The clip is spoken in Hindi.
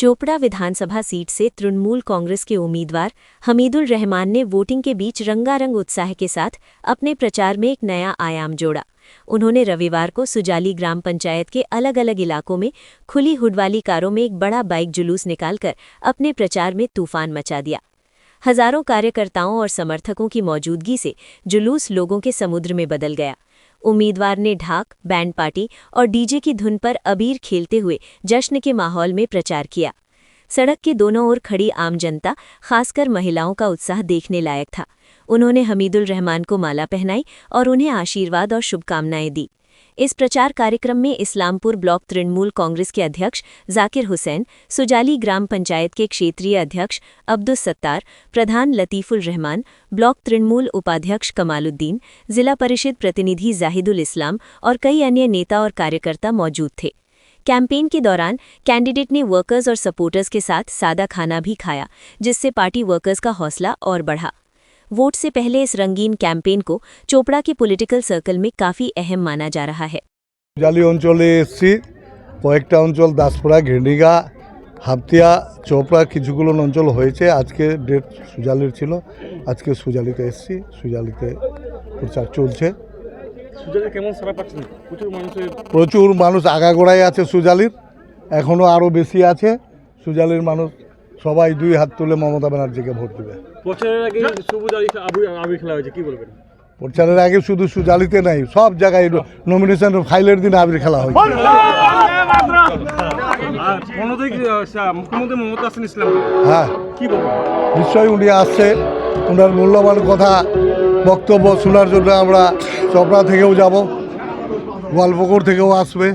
चोपड़ा विधानसभा सीट से तृणमूल कांग्रेस के उम्मीदवार हमीदुल रहमान ने वोटिंग के बीच रंगारंग उत्साह के साथ अपने प्रचार में एक नया आयाम जोड़ा। उन्होंने रविवार को सुजाली ग्राम पंचायत के अलग अलग इलाकों में खुली हुड वाली कारों में एक बड़ा बाइक जुलूस निकालकर अपने प्रचार में तूफान मचा दिया। हजारों कार्यकर्ताओं और समर्थकों की मौजूदगी से जुलूस लोगों के समुद्र में बदल गया। उम्मीदवार ने ढाक, बैंड पार्टी और डीजे की धुन पर अबीर खेलते हुए जश्न के माहौल में प्रचार किया। सड़क के दोनों ओर खड़ी आम जनता, खासकर महिलाओं का उत्साह देखने लायक था। उन्होंने हमीदुल रहमान को माला पहनाई और उन्हें आशीर्वाद और शुभकामनाएं दी। इस प्रचार कार्यक्रम में इस्लामपुर ब्लॉक तृणमूल कांग्रेस के अध्यक्ष जाकिर हुसैन, सुजाली ग्राम पंचायत के क्षेत्रीय अध्यक्ष अब्दुस सत्तार, प्रधान लतीफुल रहमान, ब्लॉक तृणमूल उपाध्यक्ष कमालुद्दीन, जिला परिषद प्रतिनिधि जाहिदुल इस्लाम और कई अन्य नेता और कार्यकर्ता मौजूद थे। कैंपेन के दौरान कैंडिडेट ने वर्कर्स और सपोर्टर्स के साथ सादा खाना भी खाया, जिससे पार्टी वर्कर्स का हौसला और बढ़ा। वोट से पहले इस रंगीन कैंपेन को चोपड़ा के पॉलिटिकल सर्कल में काफी अहम माना जा रहा है। सुजाली अंचले एসেছি, কয়েকটা অঞ্চল দাসপুরা, ঘেন্ডিগা, হাতিয়া, চোপড়া কিছুগুলো অঞ্চল হয়েছে। আজকে ডেট সুজালির ছিল, আজকে সুজালিতে এসেছি। সুজালিতে প্রচার চলছে। সুজালি কেমন সারা পাচ্ছেন? প্রচুর মানুষ আগাগোড়ায় আছে সুজালির, এখনো আরও বেশি আছে। সুজালির মানুষ সবাই দুই হাত তুলে মমতা ব্যানার্জিকে ভোট দেবে। প্রচারের আগে সবুজ আবির খেলা হয়েছে, কি বলবেন? প্রচারের আগে শুধু সুজালিতে নাই, সব জায়গায় নমিনেশন ফাইলের দিন আবির খেলা হয়েছে। মুখ্যমন্ত্রী মমতা হাসান ইসলাম, হ্যাঁ, কি বলবেন? নিশ্চয়ই উনি আসছে, ওনার মূল্যবান কথা বক্তব্য শোনার জন্য আমরা চপড়া থেকেও যাব, গোয়ালপুকুর থেকেও আসবে।